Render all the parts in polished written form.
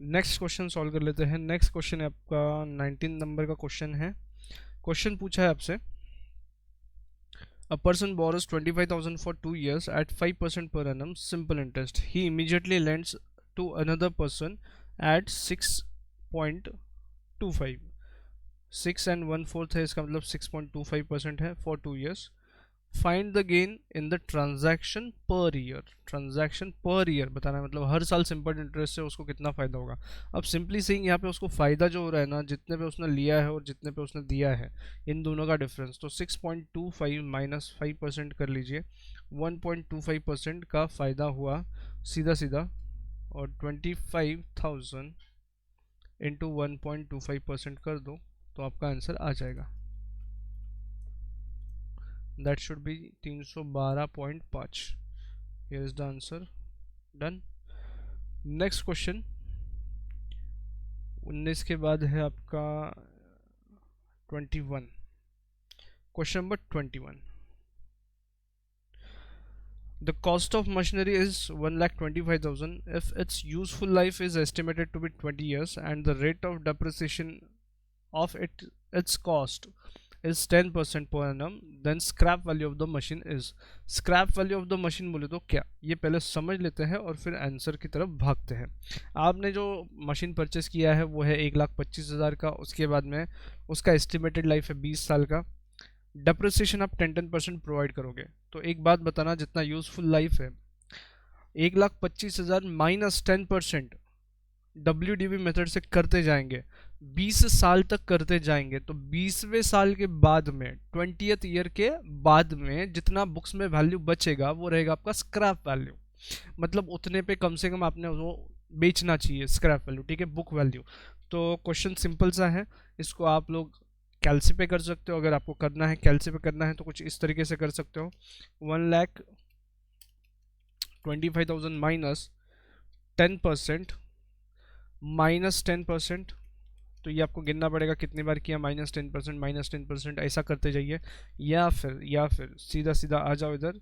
Next question solve कर लेते हैं। नेक्स्ट क्वेश्चन है आपका 19 नंबर का क्वेश्चन है। क्वेश्चन पूछा है आपसे, a person borrows 25,000 for 2 years at 5% per annum simple interest. He immediately lends to another person at 6.25, 6 and 1/4 है, इसका मतलब 6.25% है for 2 years. Find the gain in the transaction per year. Transaction per year बताना है, मतलब हर साल simple interest से उसको कितना फ़ायदा होगा। अब सिंपली सेइंग यहाँ पे उसको फ़ायदा जो हो रहा है ना, जितने पे उसने लिया है और जितने पे उसने दिया है, इन दोनों का डिफरेंस, तो 6.25 माइनस 5% कर लीजिए। 1.25% का फ़ायदा हुआ सीधा सीधा, और 25,000 इंटू 1.25% कर दो तो आपका आंसर आ जाएगा। that should be 312.5. here is the answer. done. next question 19 के बाद है आपका 21। question number 21, the cost of machinery is 1,25,000 if its useful life is estimated to be 20 years and the rate of depreciation of its cost is 10% per annum, then scrap value of the machine is। scrap value of the machine बोले तो क्या, ये पहले समझ लेते हैं और फिर आंसर की तरफ भागते हैं। आपने जो मशीन परचेस किया है वो है 1,25,000 का, उसके बाद में उसका एस्टिमेटेड लाइफ है 20 साल का। डेप्रिसिएशन आप 10% प्रोवाइड करोगे, तो एक बात बताना, जितना यूजफुल लाइफ है 1,25,000 माइनस 10% WDV मेथड से करते जाएंगे, 20 साल तक करते जाएंगे, तो 20वें साल के बाद में 20th ईयर के बाद में जितना बुक्स में वैल्यू बचेगा वो रहेगा आपका स्क्रैप वैल्यू। मतलब उतने पे कम से कम आपने वो बेचना चाहिए, स्क्रैप वैल्यू, ठीक है, बुक वैल्यू। तो क्वेश्चन सिंपल सा है, इसको आप लोग कैलसी पे कर सकते हो। अगर आपको करना है कैलसी पे करना है तो कुछ इस तरीके से कर सकते हो, 1,25,000 माइनस 10% माइनस 10%, तो ये आपको गिनना पड़ेगा कितनी बार किया, -10% ऐसा करते जाइए, या फिर सीधा सीधा आ जाओ इधर।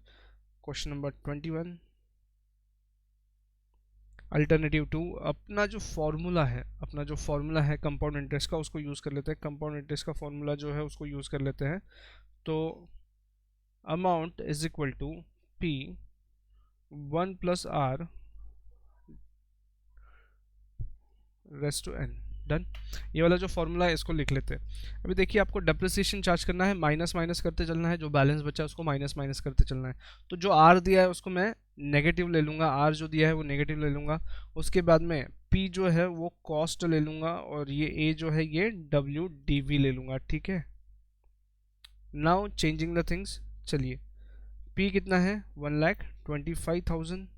क्वेश्चन नंबर 21, अल्टरनेटिव 2, अपना जो फॉर्मूला है कंपाउंड इंटरेस्ट का उसको यूज़ कर लेते हैं। कंपाउंड इंटरेस्ट का फॉर्मूला जो है उसको यूज़ कर लेते हैं। तो amount is equal to P 1 plus R raised to n। Done. ये वाला जो फॉर्मूला है इसको लिख लेते हैं। अभी देखिए, आपको डेप्रिसिएशन चार्ज करना है, माइनस माइनस करते चलना है, जो बैलेंस बचा है उसको माइनस माइनस करते चलना है। तो जो आर दिया है उसको मैं नेगेटिव ले लूँगा, आर जो दिया है वो नेगेटिव ले लूँगा। उसके बाद में पी जो है वो कॉस्ट ले लूँगा, और ये ए जो है ये WDV ले लूँगा, ठीक है। नाउ चेंजिंग द थिंग्स, चलिए पी कितना है 1,25,000,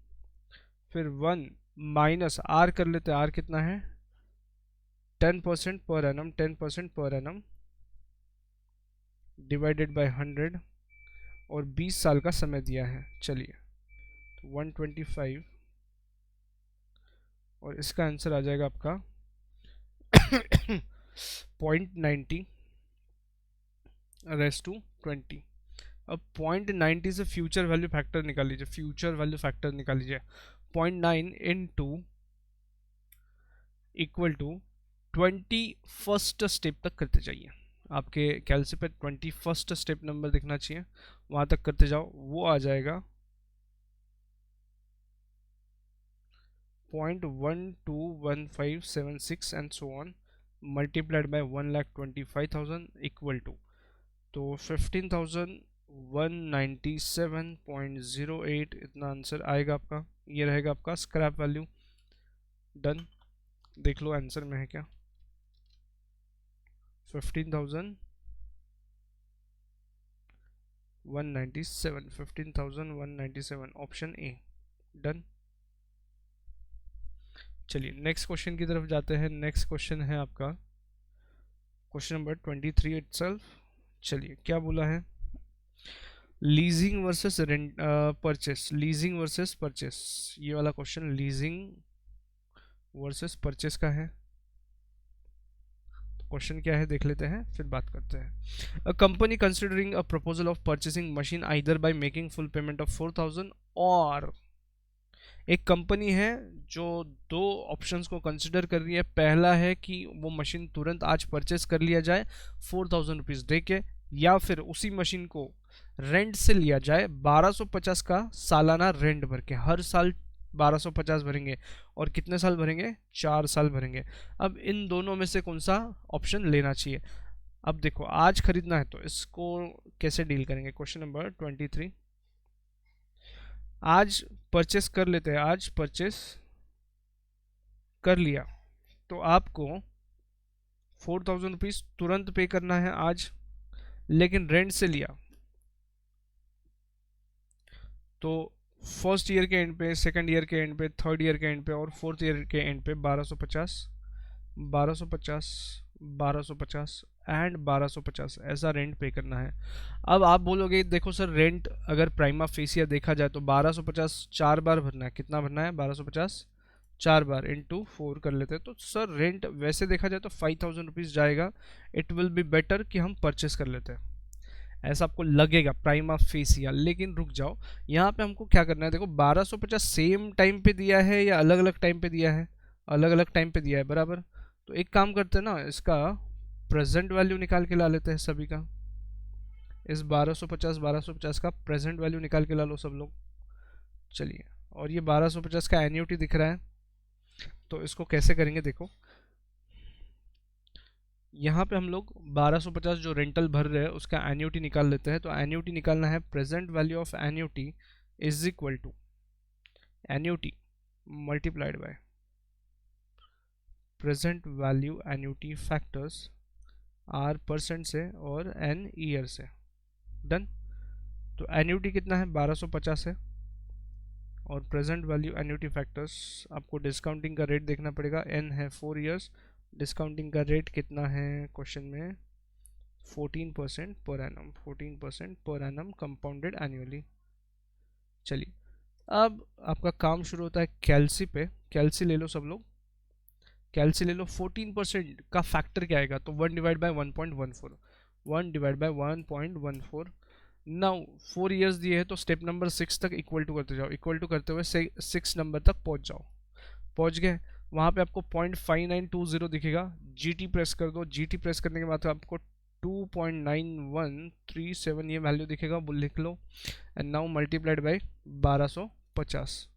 फिर 1 माइनस आर कर लेते हैं, आर कितना है 10% per annum, 10% per annum divided by 100, और 20 साल का समय दिया है। चलिए तो 125, और इसका आंसर आ जाएगा आपका 0.90 रेस टू 20। अब 0.90 से फ्यूचर वैल्यू फैक्टर निकाल लीजिए, 0.9 into equal to 21st step तक करते जाइए। आपके कैलसी पे 21st स्टेप नंबर दिखना चाहिए, वहाँ तक करते जाओ, वो आ जाएगा 0.121576 and so on, multiplied by 1,25,000 equal to, तो 15,197.08 इतना आंसर आएगा आपका। ये रहेगा आपका स्क्रैप वैल्यू। डन। देख लो आंसर में है क्या, 15,197 ऑप्शन ए। डन। चलिए नेक्स्ट क्वेश्चन की तरफ जाते हैं। नेक्स्ट क्वेश्चन है आपका क्वेश्चन नंबर 23 इटसेल्फ। चलिए क्या बोला है, leasing versus rent purchase, leasing versus purchase, ये वाला क्वेश्चन लीजिंग वर्सेस परचेस का है। क्वेश्चन क्या है देख लेते हैं, फिर बात करते हैं। A company considering a proposal of purchasing machine either by making full payment of 4,000 और एक कंपनी है जो दो ऑप्शंस को कंसिडर कर रही है। पहला है कि वो मशीन तुरंत आज परचेस कर लिया जाए 4,000 रुपीज़ दे के, या फिर उसी मशीन को रेंट से लिया जाए 1250 का सालाना रेंट भर के। हर साल 1250 भरेंगे, और कितने साल भरेंगे? 4 साल भरेंगे। अब इन दोनों में से कौन सा ऑप्शन लेना चाहिए? अब देखो, आज खरीदना है तो इसको कैसे डील करेंगे? क्वेश्चन नंबर 23, आज परचेस कर लेते हैं। आज परचेस कर लिया तो आपको 4,000 रुपीज़ तुरंत पे करना है आज, लेकिन रेंट से लिया तो फर्स्ट ईयर के एंड पे, सेकंड ईयर के एंड पे, थर्ड ईयर के एंड पे और फोर्थ ईयर के एंड पे 1250, 1250, 1250 एंड 1250 ऐसा रेंट पे करना है। अब आप बोलोगे देखो सर, रेंट अगर प्राइमा फेसिया देखा जाए तो 1250 4 बार भरना है। कितना भरना है? 1250 4 बार इंटू 4 कर लेते हैं तो सर रेंट वैसे देखा जाए तो 5,000 रुपीज़ जाएगा। इट विल बी बेटर कि हम परचेस कर लेते हैं, ऐसा आपको लगेगा प्राइमा फेसिया। लेकिन रुक जाओ, यहाँ पे हमको क्या करना है? देखो 1250 सेम टाइम पे दिया है या अलग अलग टाइम पे दिया है? अलग अलग टाइम पे दिया है, बराबर। तो एक काम करते हैं ना, इसका प्रेजेंट वैल्यू निकाल के ला लेते हैं सभी का। इस 1250 का प्रेजेंट वैल्यू निकाल के ला लो सब लोग। चलिए, और ये 1250 का एन्यूटी दिख रहा है, तो इसको कैसे करेंगे? देखो, यहाँ पे हम लोग 1250 जो रेंटल भर रहे हैं उसका एन्यूटी निकाल लेते हैं। तो एन्यूटी निकालना है, present value of annuity is equal to annuity multiplied by present value annuity factors R percent से और एन ईयर से। डन। तो एन्यूटी कितना है? 1250 है, और प्रेजेंट वैल्यू एन्यूटी फैक्टर्स आपको डिस्काउंटिंग का रेट देखना पड़ेगा। एन है 4 ईयर्स, डिस्काउंटिंग का रेट कितना है क्वेश्चन में? 14% per annum, 14% per annum compounded annually. चलिए, अब आपका काम शुरू होता है कैल्सी पे। कैल्सी ले लो सब लोग, कैल्सी ले लो। 14% का फैक्टर क्या आएगा? तो 1 divide by 1.14, 1 divide by 1.14। Now 4 years दिए हैं तो स्टेप नंबर 6 तक इक्वल टू करते जाओ, इक्वल टू करते हुए 6 नंबर तक पहुंच जाओ। पहुंच गए, वहाँ पे आपको 0.5920 दिखेगा। जीटी प्रेस कर दो। जीटी प्रेस करने के बाद आपको 2.9137 ये वैल्यू दिखेगा, वो लिख लो। And now multiplied by 1250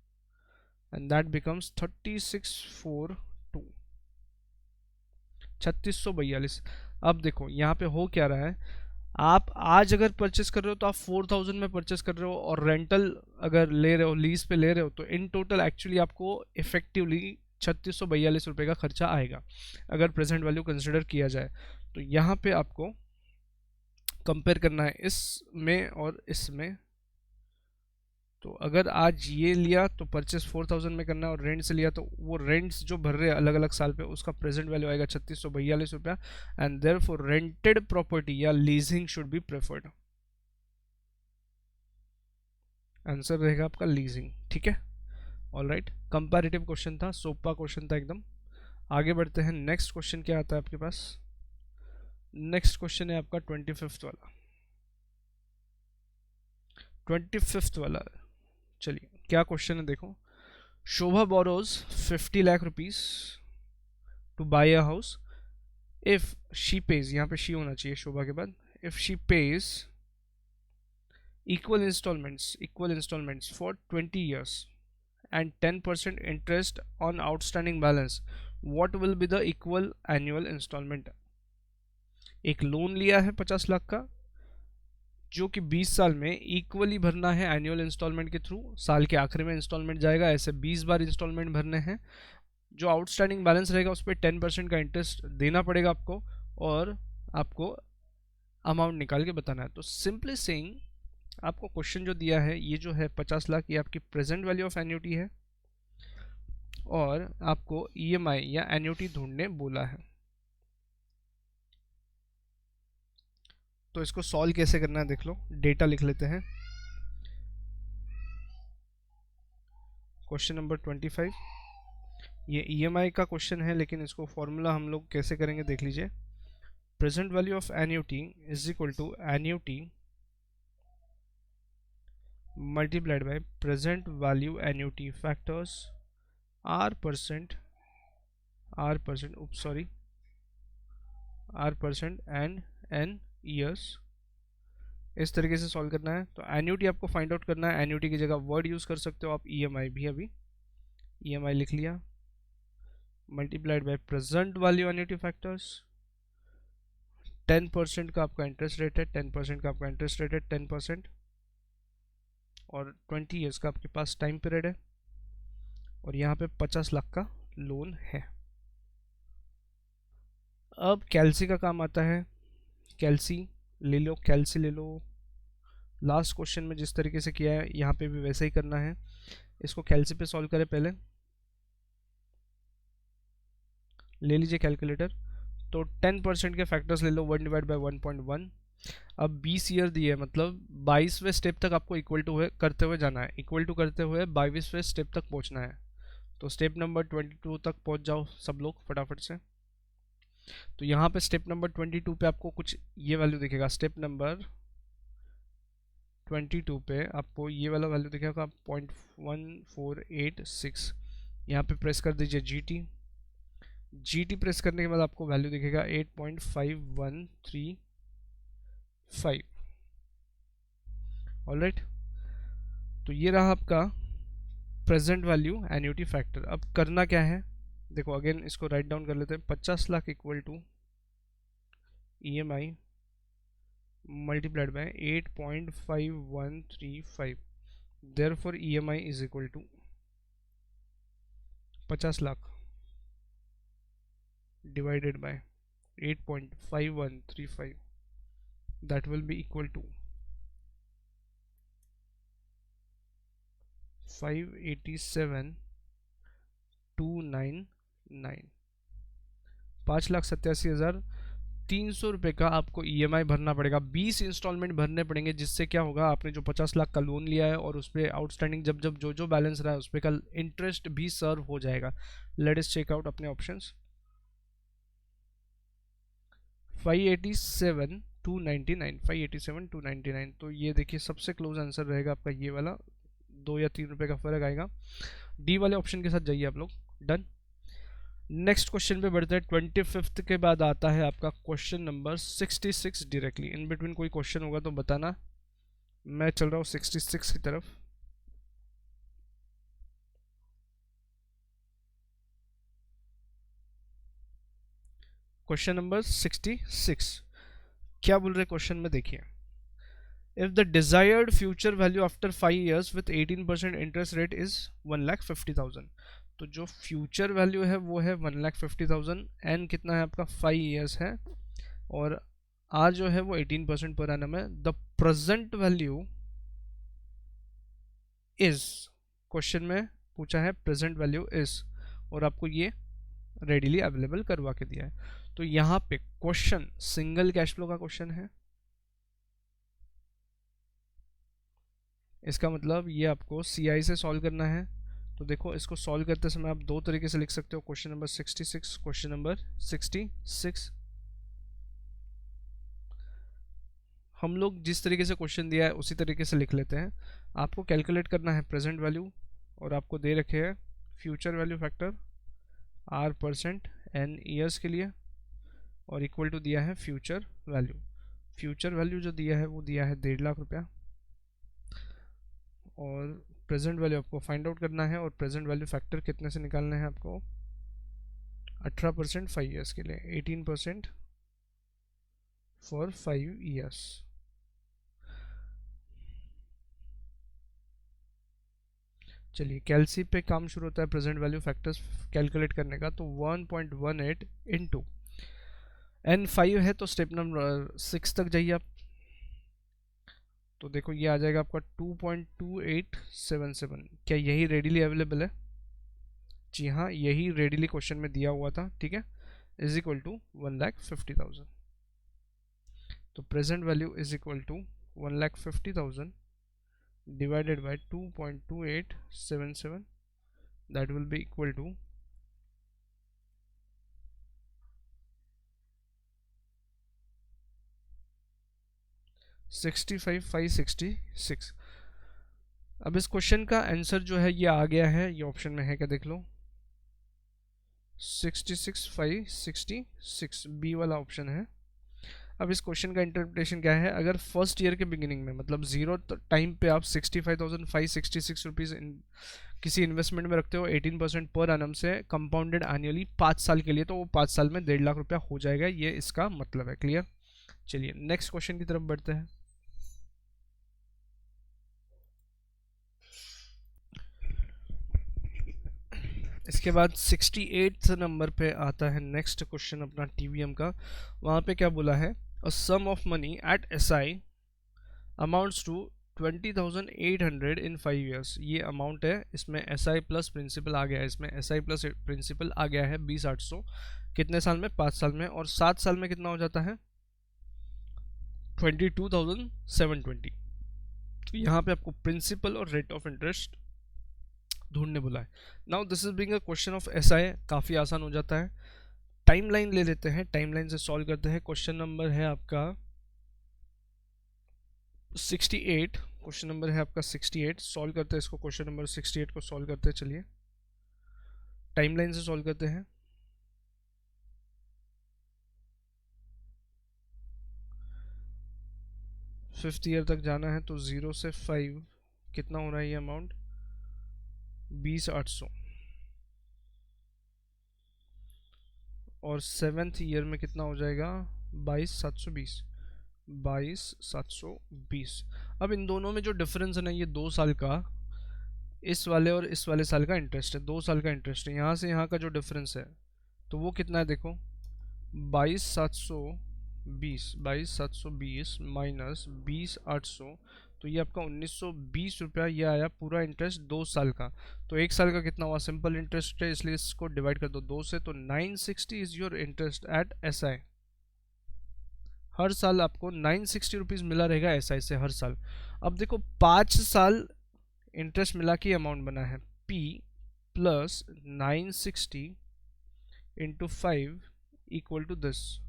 and that becomes 3642, 3642। अब देखो यहाँ पे हो क्या रहा है, आप आज अगर परचेस कर रहे हो तो आप 4,000 में परचेस कर रहे हो, और रेंटल अगर ले रहे हो, लीज पे ले रहे हो, तो इन टोटल एक्चुअली आपको इफेक्टिवली 3642 रुपये का खर्चा आएगा अगर प्रेजेंट वैल्यू कंसिडर किया जाए। तो यहाँ पे आपको कंपेयर करना है इसमें और इसमें। तो अगर आज ये लिया तो परचेस 4,000 में करना है, और रेंट से लिया तो वो रेंट्स जो भर रहे हैं अलग अलग साल पे उसका प्रेजेंट वैल्यू आएगा 3642 रुपया। एंड देयरफॉर रेंटेड प्रॉपर्टी या leasing should be preferred. Answer रहेगा आपका लीजिंग। ठीक है, ऑल राइट। कंपैरेटिव क्वेश्चन था, सोपा क्वेश्चन था एकदम। आगे बढ़ते हैं, नेक्स्ट क्वेश्चन क्या आता है आपके पास? नेक्स्ट क्वेश्चन है आपका 25th वाला। 25th वाला, चलिए क्या क्वेश्चन है देखो। Shobha borrows 50 lakh rupees to buy a house if she pays, यहाँ पे शी होना चाहिए शोभा के बाद, if she pays equal installments for 20 years and 10% interest on outstanding balance, what will be the equal annual installment? एक लोन लिया है 50 लाख का, जो कि 20 साल में इक्वली भरना है एनुअल इंस्टॉलमेंट के थ्रू। साल के आखिर में इंस्टॉलमेंट जाएगा, ऐसे 20 बार इंस्टॉलमेंट भरने हैं। जो आउटस्टैंडिंग बैलेंस रहेगा उस पर 10% का इंटरेस्ट देना पड़ेगा आपको, और आपको अमाउंट निकाल के बताना है। तो सिंपली सेइंग, आपको क्वेश्चन जो दिया है ये जो है 50 लाख, ये आपकी प्रेजेंट वैल्यू ऑफ एन्यूटी है, और आपको ईएमआई या एन्यूटी ढूंढने बोला है। तो इसको सॉल्व कैसे करना है देख लो, डेटा लिख लेते हैं। क्वेश्चन नंबर 25, ये ईएमआई का क्वेश्चन है, लेकिन इसको फॉर्मूला हम लोग कैसे करेंगे देख लीजिए। Present value of annuity is equal to annuity multiplied by present value annuity factors r%, oops sorry, r% and n years। इस तरीके से सॉल्व करना है। तो एन्यूटी आपको फाइंड आउट करना है। एन्यूटी की जगह वर्ड यूज़ कर सकते हो आप ईएमआई भी, अभी ईएमआई लिख लिया, multiplied by present value annuity factors. 10% का आपका इंटरेस्ट रेट है, 10% का आपका इंटरेस्ट रेट है 10%, और 20 ईयर्स का आपके पास टाइम पीरियड है, और यहाँ पे 50 लाख का लोन है। अब कैल्सी का काम आता है। कैल्सी ले लो, कैल्सी ले लो। लास्ट क्वेश्चन में जिस तरीके से किया है यहाँ पे भी वैसे ही करना है। इसको कैल्सी पे सॉल्व करें पहले। ले लीजिए कैलकुलेटर। तो 10% के फैक्टर्स ले लो, 1 डिवाइड बाई 1.1। अब 20 ईयर दिए, मतलब 22वें स्टेप तक आपको इक्वल टू करते हुए जाना है, इक्वल टू करते हुए 22वें स्टेप तक पहुंचना है। तो स्टेप नंबर 22 तक पहुंच जाओ सब लोग फटाफट से। तो यहाँ पे स्टेप नंबर 22 पे आपको कुछ ये वैल्यू दिखेगा। स्टेप नंबर 22 पे आपको ये वाला वैल्यू दिखेगा 0.1486। यहाँ पे प्रेस कर दीजिए GT प्रेस करने के बाद आपको वैल्यू दिखेगा 8.5135। ऑलराइट, तो ये रहा आपका प्रेजेंट वैल्यू एन्युटी फैक्टर। अब करना क्या है, देखो अगेन इसको राइट डाउन कर लेते हैं। 50 lakh equal to EMI multiplied by 8.5135। Therefore EMI is equal to 50 lakh divided by 8.5135, that will be equal to 587,299। 5,87,300 रुपये का आपको EMI भरना पड़ेगा। 20 इंस्टॉलमेंट भरने पड़ेंगे, जिससे क्या होगा, आपने जो 50 लाख का लोन लिया है और उस पर आउटस्टैंडिंग जब जब जो जो बैलेंस रहा है उस पर का इंटरेस्ट भी सर्व हो जाएगा। लेट अस चेक आउट अपने ऑप्शंस। 587,299, तो ये देखिए सबसे क्लोज आंसर रहेगा आपका ये वाला। 2 या 3 रुपए का फर्क आएगा। डी वाले ऑप्शन के साथ जाइए आप लोग। डन। नेक्स्ट क्वेश्चन पे बढ़ते हैं। 25th के बाद आता है आपका question number 66 directly. In between कोई क्वेश्चन होगा तो बताना। मैं चल रहा हूँ 66 की तरफ। क्वेश्चन नंबर 66 क्या बोल रहे क्वेश्चन में, देखिए। If the desired future value after 5 years with 18% interest rate is 1,50,000, तो जो फ्यूचर वैल्यू है वो है 1,50,000। एन कितना है आपका 5 ईयर्स है, और आर जो है वो 18% पर एनम है। The present value is, question में पूछा है प्रेजेंट वैल्यू इज, और आपको ये रेडीली अवेलेबल करवा के दिया है। तो यहाँ पे क्वेश्चन सिंगल कैश फ्लो का क्वेश्चन है। इसका मतलब ये आपको CI से सॉल्व करना है। तो देखो इसको सॉल्व करते समय आप दो तरीके से लिख सकते हो। Question number 66, question number 66। हम लोग जिस तरीके से क्वेश्चन दिया है उसी तरीके से लिख लेते हैं। आपको कैलकुलेट करना है प्रेजेंट वैल्यू, और आपको दे रखे हैं future value factor R% N years के लिए, और इक्वल टू दिया है फ्यूचर वैल्यू। फ्यूचर वैल्यू जो दिया है वो दिया है 1.5 लाख रुपया, और प्रेजेंट वैल्यू आपको फाइंड आउट करना है। और प्रेजेंट वैल्यू फैक्टर कितने से निकालना है आपको, 18% 5 ईयर्स के लिए, 18% फॉर 5 ईयर्स। चलिए कैलसी पे काम शुरू होता है प्रेजेंट वैल्यू फैक्टर्स कैलकुलेट करने का। तो 1.18 इंटू N5 है, तो स्टेप नंबर 6 तक जाइए आप। तो देखो ये आ जाएगा आपका 2.2877। क्या यही रेडीली अवेलेबल है? जी हाँ, यही रेडीली क्वेश्चन में दिया हुआ था, ठीक है। Is equal to 1,50,000। तो present value is equal to 1,50,000 divided by 2.2877, that will be equal to 65,566। अब इस क्वेश्चन का आंसर जो है ये आ गया है, ये ऑप्शन में है क्या देख लो, 66,566 बी वाला ऑप्शन है। अब इस क्वेश्चन का इंटरप्रिटेशन क्या है, अगर फर्स्ट ईयर के बिगिनिंग में मतलब जीरो टाइम पे आप 65,566 रुपीज़ किसी इन्वेस्टमेंट में रखते हो 18% पर एनम से कंपाउंडेड एनुअली 5 साल के लिए, तो वो 5 साल में 1.5 लाख रुपया हो जाएगा, ये इसका मतलब है। क्लियर? चलिए नेक्स्ट क्वेश्चन की तरफ बढ़ते हैं। इसके बाद 68 नंबर पे आता है नेक्स्ट क्वेश्चन अपना टीवीएम का। वहाँ पे क्या बोला है, a sum of money at SI amounts to 20,800 in 5 years. ये अमाउंट है, इसमें एसआई प्लस प्रिंसिपल आ गया है, इसमें एसआई प्लस प्रिंसिपल आ गया है 20,800 कितने साल में, 5 साल में, और 7 साल में कितना हो जाता है 22,720। तो यहाँ पे आपको प्रिंसिपल और रेट ऑफ इंटरेस्ट ढूंढने बोला है। Now this is being a question of SI, काफ़ी आसान हो जाता है। टाइमलाइन ले लेते हैं, टाइमलाइन से सॉल्व करते हैं। क्वेश्चन नंबर है आपका 68, क्वेश्चन नंबर है आपका 68, सॉल्व करते हैं इसको, क्वेश्चन नंबर 68 को सॉल्व करते हैं। चलिए टाइमलाइन से सॉल्व करते हैं। फिफ्थ ईयर तक जाना है तो 0 से 5 कितना हो रहा है ये अमाउंट, 20,800, और सेवेंथ ईयर में कितना हो जाएगा 22,720, 22,720। अब इन दोनों में जो डिफरेंस है ना, ये 2 साल का, इस वाले और इस वाले साल का इंटरेस्ट है, 2 साल का इंटरेस्ट है। यहाँ से यहाँ का जो डिफरेंस है तो वो कितना है देखो, 22,720 माइनस 20,800, तो ये आपका 1,920 रुपया, ये आया पूरा इंटरेस्ट 2 साल का। तो 1 साल का कितना हुआ, सिंपल इंटरेस्ट है इसलिए इसको डिवाइड कर दो 2 से, तो 960 is your interest at SI. हर साल आपको 960 रुपीज़ मिला रहेगा एसआई से हर साल। अब देखो 5 साल इंटरेस्ट मिला के अमाउंट बना है, P plus 960 into 5 equal to this.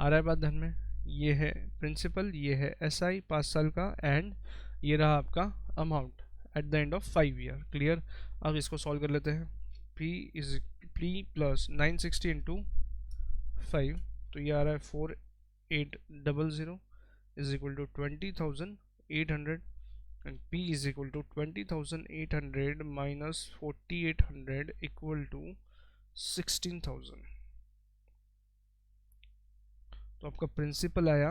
आ रहा है बात ध्यान में, ये है प्रिंसिपल, ये है एसआई 5 साल का, एंड ये रहा आपका amount at the end of 5 year. Clear? अब इसको सॉल्व कर लेते हैं। P प्लस 960 इंटू 5, तो ये आ रहा है 4800 is equal to 20,800, and P is equal to 20,800 minus 4,800 equal to 16,000। तो आपका प्रिंसिपल आया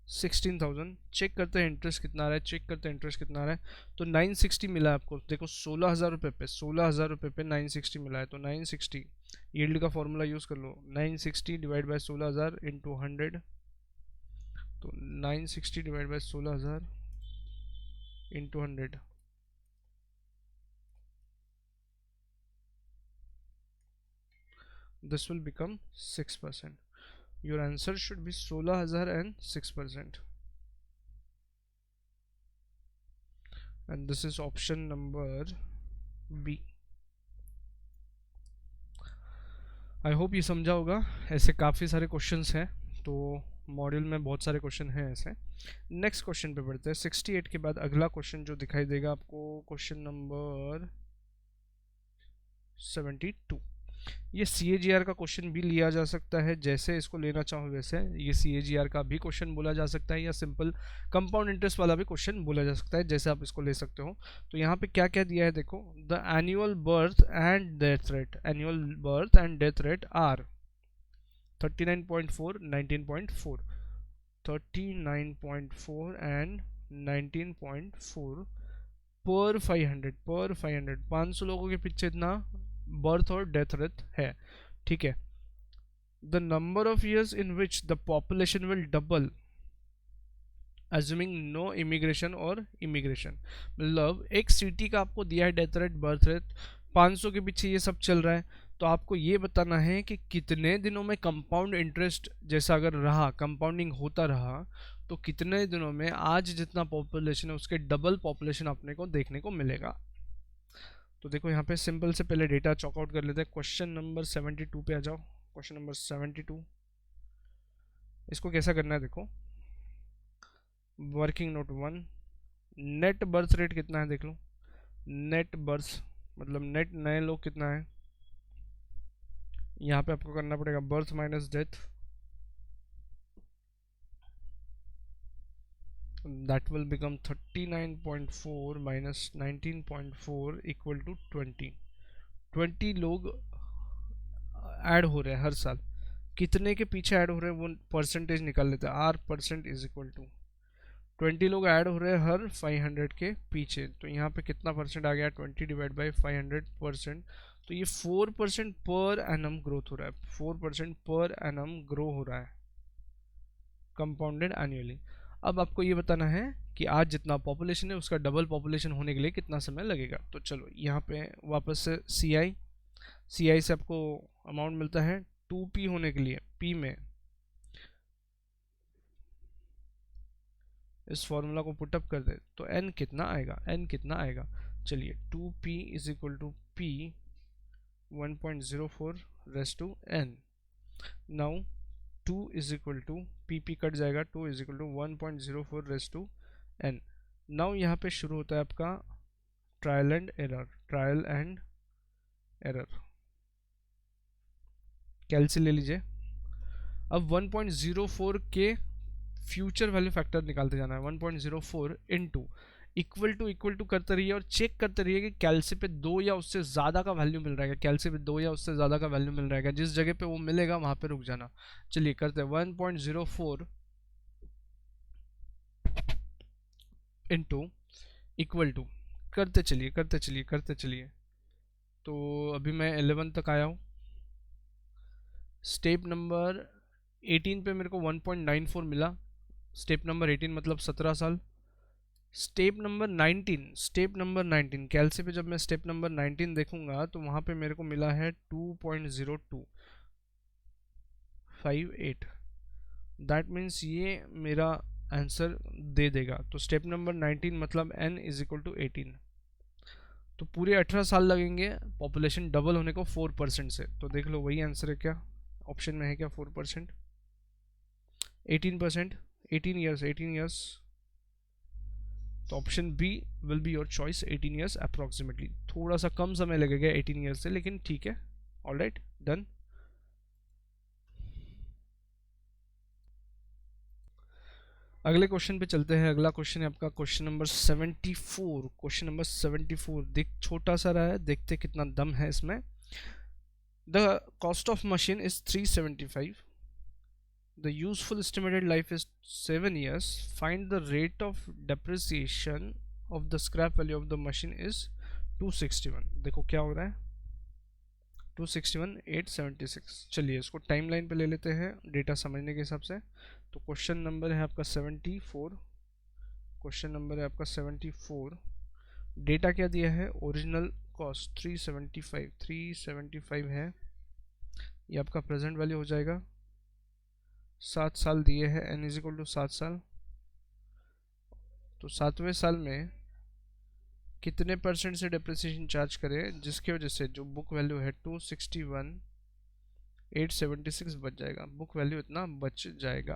16,000। चेक करते हैं इंटरेस्ट कितना आ रहा है, चेक करते हैं इंटरेस्ट कितना आ रहा है। तो 960 मिला आपको, देखो 16,000 रुपये पे, 16,000 रुपये पे 960 मिला है, तो 960 यील्ड का फॉर्मूला यूज़ कर लो, 960 डिवाइड बाय 16,000 इंटू 100, तो 960 divide by 16,000 into 100, this will become 6%. Your answer should be 16,006%, and this is option number B. I hope ये समझा होगा। ऐसे काफ़ी सारे क्वेश्चंस हैं, तो मॉड्यूल में बहुत सारे क्वेश्चन हैं ऐसे। नेक्स्ट क्वेश्चन पे बढ़ते हैं। 68 के बाद अगला क्वेश्चन जो दिखाई देगा आपको, क्वेश्चन नंबर 72। ये CAGR का क्वेश्चन भी लिया जा सकता है, जैसे इसको लेना चाहो वैसे। ये CAGR का भी क्वेश्चन बोला जा सकता है, या सिंपल कंपाउंड इंटरेस्ट वाला भी क्वेश्चन बोला जा सकता है, जैसे आप इसको ले सकते हो। तो यहाँ पे क्या क्या दिया है देखो, the annual birth and death rate, annual birth and death rate are 39.4, 19.4, 39.4 and 19.4 पर 500 500 लोगों के पीछे इतना बर्थ और डेथ रेट है। ठीक है, the number of years in which the population will double assuming no immigration और इमिग्रेशन। मतलब एक सिटी का आपको दिया है डेथ रेट, बर्थ रेट, 500 के पीछे ये सब चल रहा है, तो आपको ये बताना है कि कितने दिनों में कंपाउंड इंटरेस्ट जैसा अगर रहा, कंपाउंडिंग होता रहा, तो कितने दिनों में आज जितना पॉपुलेशन है उसके डबल पॉपुलेशन अपने को देखने को मिलेगा। तो देखो यहाँ पे सिंपल से पहले डेटा चॉकआउट कर लेते हैं। क्वेश्चन नंबर 72 पे आ जाओ। क्वेश्चन नंबर 72, इसको कैसा करना है देखो, working note 1, net birth rate कितना है देख लो, नेट बर्थ मतलब नेट नए लोग कितना है, यहाँ पे आपको करना पड़ेगा birth minus death, that will become 39.4 minus 19.4 equal to 20। 20 लोग ऐड हो रहे हैं हर साल, कितने के पीछे ऐड हो रहे हैं वो परसेंटेज निकाल लेते हैं, R percent is equal to 20 लोग ऐड हो रहे हैं हर 500 के पीछे, तो यहाँ पे कितना परसेंट आ गया, 20 डिवाइड बाई 500%, तो ये 4% पर एनम ग्रोथ हो रहा है, 4% पर एनम ग्रो हो रहा है कंपाउंडेड एनुअली। अब आपको ये बताना है कि आज जितना पॉपुलेशन है उसका डबल पॉपुलेशन होने के लिए कितना समय लगेगा। तो चलो यहाँ पे वापस से सी आई से आपको अमाउंट मिलता है 2p होने के लिए, p में इस फॉर्मूला को पुटअप कर दे तो n कितना आएगा, n कितना आएगा, चलिए 2p is equal to p 1.04 raise to n। Now 2 is equal to P cut जाएगा, 2 is equal to 1.04 raise to n। Now यहाँ पे शुरू होता है आपका trial and error, trial and error, calci ले लीजिए। अब 1.04 के फ्यूचर वैल्यू फैक्टर निकालते जाना है, 1.04 इनटू इक्वल टू करते रहिए और चेक करते रहिए कि कैलसी पे 2 या उससे ज़्यादा का वैल्यू मिल रहा है, कैलसी पे 2 या उससे ज़्यादा का वैल्यू मिल रहा है, जिस जगह पे वो मिलेगा वहाँ पे रुक जाना। चलिए करते हैं 1.04 इनटू इक्वल टू, करते चलिए। तो अभी मैं 11 तक आया हूँ, स्टेप नंबर 18 पे मेरे को 1.94 मिला, स्टेप नंबर 18 मतलब 17 साल। स्टेप नंबर 19 कैलसी पे जब मैं स्टेप नंबर 19 देखूंगा तो वहाँ पे मेरे को मिला है 2.0258, दैट मीन्स ये मेरा आंसर दे देगा। तो स्टेप नंबर 19 मतलब n इज इक्वल टू 18, तो पूरे 18 साल लगेंगे पॉपुलेशन डबल होने को 4% से, तो देख लो वही आंसर है क्या, ऑप्शन में है क्या 4%, 18%, 18 ईयर्स, तो option B will be your choice, 18 years approximately, थोड़ा सा कम समय लगेगा 18 ईयर्स से, लेकिन ठीक है, ऑल राइट डन। अगले क्वेश्चन पे चलते हैं। अगला क्वेश्चन है आपका क्वेश्चन नंबर 74। क्वेश्चन नंबर 74 देख छोटा सा रहा है, देखते कितना दम है इसमें। The cost of machine is 375, the useful estimated life is 7 years, find the rate of depreciation of the scrap value of the machine is 261। देखो क्या हो रहा है, 261,876। चलिए इसको टाइमलाइन पे ले लेते हैं डेटा समझने के हिसाब से। तो क्वेश्चन नंबर है आपका 74, क्वेश्चन नंबर है आपका 74, डेटा क्या दिया है, ओरिजिनल कॉस्ट 375 है, ये आपका प्रेजेंट वैल्यू हो जाएगा, 7 साल दिए हैं, n इज इक्वल टू 7 साल, तो 7वें साल में कितने परसेंट से डिप्रिसिएशन चार्ज करें जिसकी वजह से जो बुक वैल्यू है 261,876 बच जाएगा, बुक वैल्यू इतना बच जाएगा।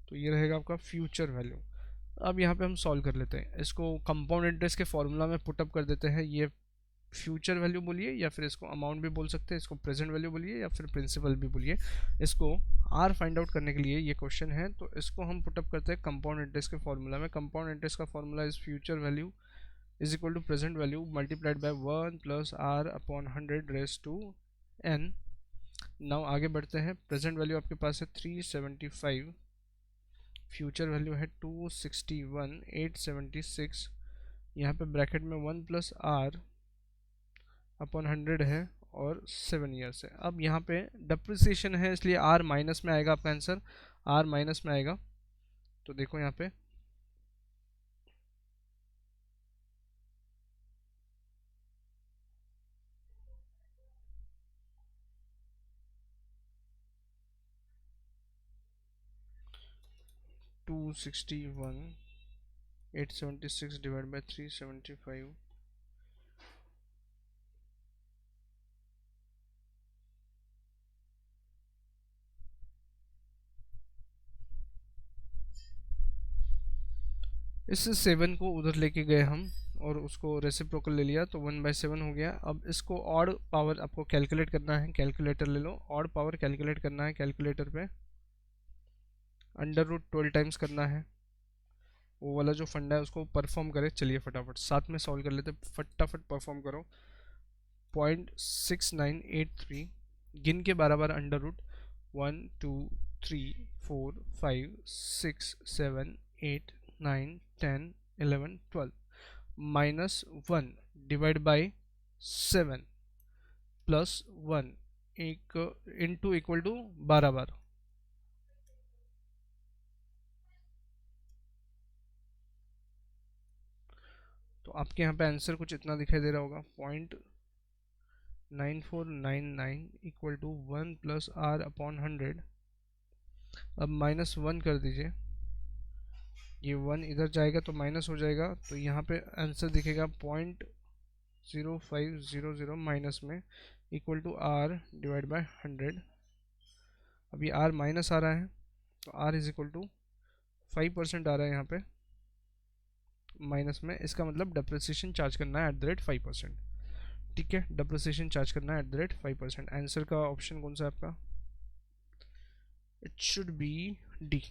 तो ये रहेगा आपका फ्यूचर वैल्यू। अब यहाँ पे हम सॉल्व कर लेते हैं, इसको कंपाउंड इंटरेस्ट के फॉर्मूला में पुटअप कर देते हैं। ये फ्यूचर वैल्यू बोलिए या फिर इसको अमाउंट भी बोल सकते हैं, इसको प्रेजेंट वैल्यू बोलिए या फिर प्रिंसिपल भी बोलिए। इसको आर फाइंड आउट करने के लिए ये क्वेश्चन है, तो इसको हम पुटअप करते हैं कंपाउंड इंटरेस्ट के फॉर्मूला में। कंपाउंड इंटरेस्ट का formula is future value is equal to present value multiplied by 1 plus R upon 100 raise to N. Now आगे बढ़ते हैं, प्रेजेंट वैल्यू आपके पास है 375, फ्यूचर वैल्यू है 261,876, यहाँ पे ब्रैकेट में 1 प्लस आर अपॉन 100 है और 7 ईयर्स है। अब यहाँ पे डिप्रिसिएशन है इसलिए आर माइनस में आएगा, आपका आंसर आर माइनस में आएगा। तो देखो यहाँ पे 261,876 डिवाइड बाई 375, इस 7 को उधर लेके गए हम और उसको रेसिप्रोकल ले लिया तो 1/7 हो गया। अब इसको ऑड पावर आपको कैलकुलेट करना है, कैलकुलेटर ले लो, ऑड पावर कैलकुलेट करना है कैलकुलेटर पे, √12 टाइम्स करना है। वो वाला जो फंडा है उसको परफॉर्म करे। चलिए फटाफट साथ में सॉल्व कर लेते, फटाफट परफॉर्म करो। 0.6983 गिन के बार बार √1 2 3 4 5 6 7 8 9 10 11 12 -1 डिवाइड बाई 7 +1 एक इंटू इक्वल टू 12 बार। तो आपके यहाँ पे आंसर कुछ इतना दिखाई दे रहा होगा, 0.9499 इक्वल टू 1 + R/100। अब -1 कर दीजिए, ये 1 इधर जाएगा तो माइनस हो जाएगा, तो यहाँ पे आंसर दिखेगा 0.0500 माइनस में इक्वल टू R/100। अभी R माइनस आ रहा है तो R इज इक्वल टू 5% आ रहा है यहाँ पे माइनस में, इसका मतलब डेप्रिसिएशन चार्ज करना है @5%। ठीक है, डेप्रिसिएशन चार्ज करना है @5%। आंसर का ऑप्शन कौन सा है आपका? It should B D.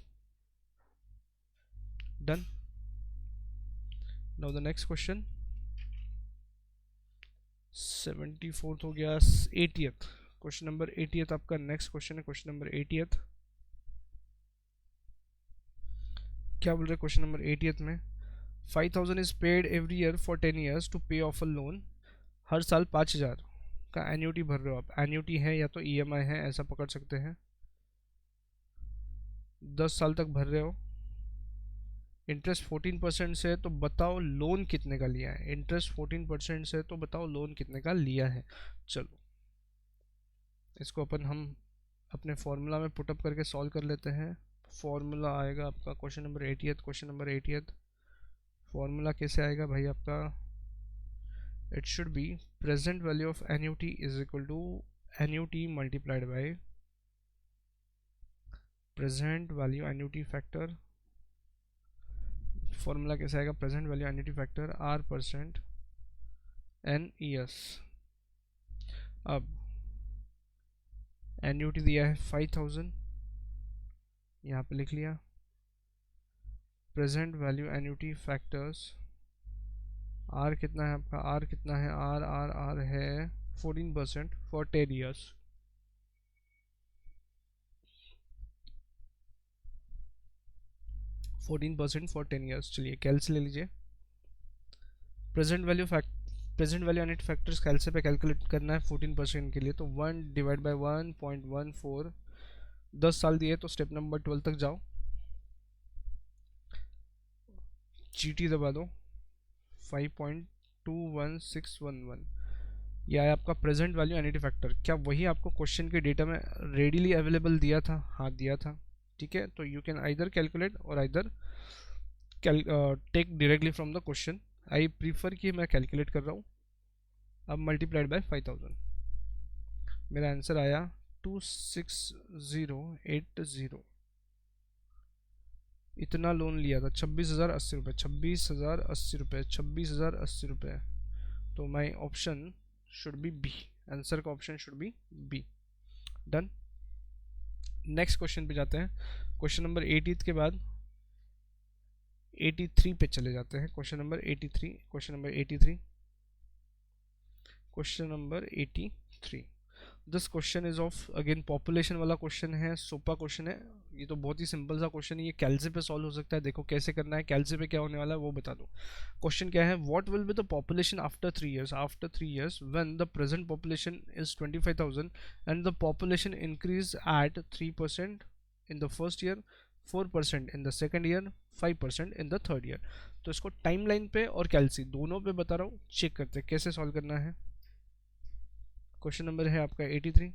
Done. Now the next question 74th हो गया, 80th क्वेश्चन नंबर 80th आपका नेक्स्ट क्वेश्चन है। क्वेश्चन नंबर 80th क्या बोल रहे हैं क्वेश्चन नंबर 80th में? 5000 is paid every year for 10 years to pay off a loan. हर साल 5000 का एन्यूटी भर रहे हो आप। एन्यूटी है या तो ईएमआई है, ऐसा पकड़ सकते हैं। 10 साल तक भर रहे हो, इंटरेस्ट 14% से, तो बताओ लोन कितने का लिया है। इंटरेस्ट 14% से, तो बताओ लोन कितने का लिया है। चलो इसको हम अपने फॉर्मूला में पुटअप करके सॉल्व कर लेते हैं। फॉर्मूला आएगा आपका question number 80th, question number 80th formula कैसे आएगा भाई आपका? It should be present value of annuity is equal to annuity multiplied by present value annuity factor. Formula कैसे आएगा? Present value annuity factor R% NES। अब annuity दिया है 5000, यहाँ पे लिख लिया। Present value annuity factors R कितना है आपका? R कितना है? R है 14% फॉर 10 years। For 10 years। चलिए कैल्स ले लीजिए। प्रेजेंट वैल्यू एन्यूटी फैक्टर्स कैल्से पे कैलकुलेट करना है 14% के लिए, तो 1 डिवाइड बाई 1.14। 10 साल दिए तो स्टेप नंबर 12 तक जाओ, GT दबा दो, 5.21611। यह है आपका प्रेजेंट वैल्यू एन्यूटी फैक्टर। क्या वही आपको क्वेश्चन के डेटा में रेडीली अवेलेबल दिया था? हाँ दिया था। ठीक है, तो you can either calculate or either take directly from the question. I prefer कि मैं कैलकुलेट कर रहा हूँ। अब मल्टीप्लाइड बाय 5000, मेरा आंसर आया 26080। इतना लोन लिया था, 26,080 रुपये, 26,080 रुपये, 26,080 रुपये। तो my option should be B. Answer का option should be B. Done. Next question पे जाते हैं। क्वेश्चन नंबर 80 के बाद 83 पे चले जाते हैं। Question number 83, question number 83, question number 83। This question is of again population वाला क्वेश्चन है, सोपा क्वेश्चन है। ये तो बहुत ही सिंपल सा क्वेश्चन है, ये कैल्से पे सॉल्व हो सकता है। देखो कैसे करना है, कैल्से पे क्या होने वाला है वो बता दो। क्वेश्चन क्या है? What will be the population after 3 years? After 3 years when the present population is 25,000 and the population increase at 3% in the first year, 4% in the second year, 5% in the third year. तो इसको time line पे और कैल्सी दोनों पे बता रहा हूँ, check करते हैं कैसे सॉल्व करना है। क्वेश्चन नंबर है आपका 83।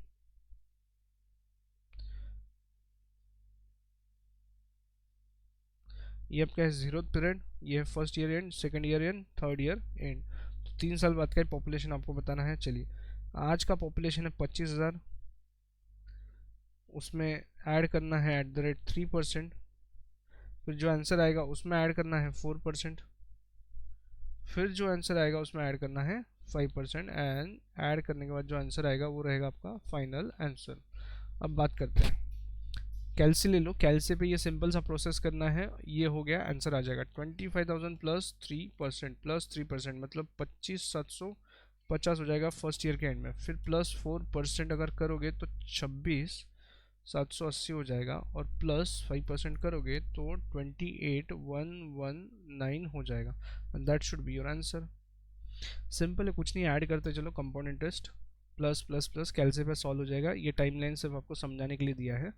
ये आपका है 0th पीरियड, ये है first year and, second year and, third year and. तो 3 साल बाद का पॉपुलेशन आपको बताना है। चलिए आज का पॉपुलेशन है 25,000, उसमें ऐड करना है @3%। फिर जो आंसर आएगा उसमें ऐड करना है 4%, फिर जो आंसर आएगा उसमें ऐड करना है 5%, एंड ऐड करने के बाद जो आंसर आएगा वो रहेगा आपका फाइनल आंसर। अब बात करते हैं, कैलसी ले लो, कैलसी पे ये सिंपल सा प्रोसेस करना है, ये हो गया, आंसर आ जाएगा 25,000 प्लस 3% मतलब 25,750 हो जाएगा फर्स्ट ईयर के एंड में। फिर प्लस 4% अगर करोगे तो 26,780 हो जाएगा, और प्लस 5% करोगे तो 28,119 हो जाएगा, and that should be your answer. Simple है, कुछ नहीं, ऐड करते चलो, compound interest plus plus plus, calci पे सॉल्व हो जाएगा। ये टाइमलाइन सिर्फ आपको समझाने के लिए दिया है।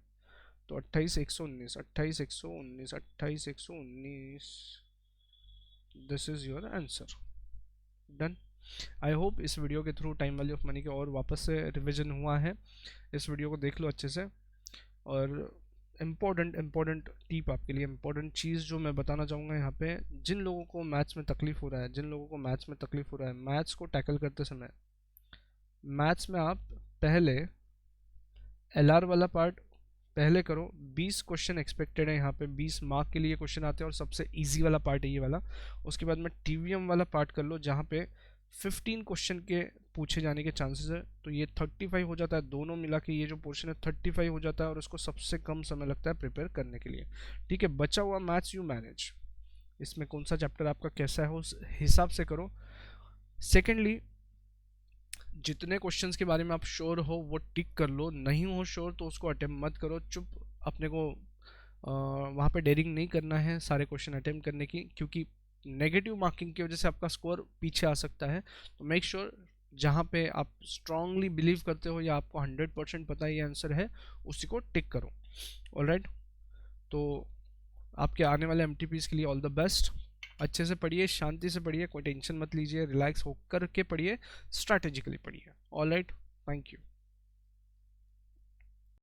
तो 28,119, 28,119, 28,119, this is your answer. Done. I hope इस वीडियो के through time value of money के और वापस से रिवीजन हुआ है। इस वीडियो को देख लो अच्छे से। और इम्पोर्टेंट टिप आपके लिए, इम्पोर्टेंट चीज़ जो मैं बताना चाहूँगा यहाँ पे, जिन लोगों को मैथ्स में तकलीफ हो रहा है, मैथ्स को टैकल करते समय, मैथ्स में आप पहले LR वाला पार्ट पहले करो। 20 क्वेश्चन एक्सपेक्टेड है यहाँ पे, 20 मार्क के लिए क्वेश्चन आते हैं, और सबसे इजी वाला पार्ट है ये वाला। उसके बाद में TVM वाला पार्ट कर लो, जहाँ पे 15 क्वेश्चन के पूछे जाने के चांसेस है। तो ये 35 हो जाता है, दोनों मिला के ये जो पोर्शन है 35 हो जाता है, और उसको सबसे कम समय लगता है प्रिपेयर करने के लिए। ठीक है, बचा हुआ मैथ्स यू मैनेज, इसमें कौन सा चैप्टर आपका कैसा है उस हिसाब से करो। सेकेंडली, जितने क्वेश्चंस के बारे में आप श्योर हो वो टिक कर लो, नहीं हो श्योर तो उसको अटेम्प्ट मत करो। चुप, अपने को वहाँ पे डेयरिंग नहीं करना है सारे क्वेश्चन अटेम्प्ट करने की, क्योंकि नेगेटिव मार्किंग की वजह से आपका स्कोर पीछे आ सकता है। तो मेक श्योर जहाँ पे आप स्ट्रांगली बिलीव करते हो या आपको 100% पता है ये आंसर है, उसी को टिक करो। ऑलराइट, तो आपके आने वाले MTPs के लिए ऑल द बेस्ट। अच्छे से पढ़िए, शांति से पढ़िए, कोई टेंशन मत लीजिए, रिलैक्स होकर के पढ़िए, स्ट्रैटेजिकली पढ़िए। Alright, thank you.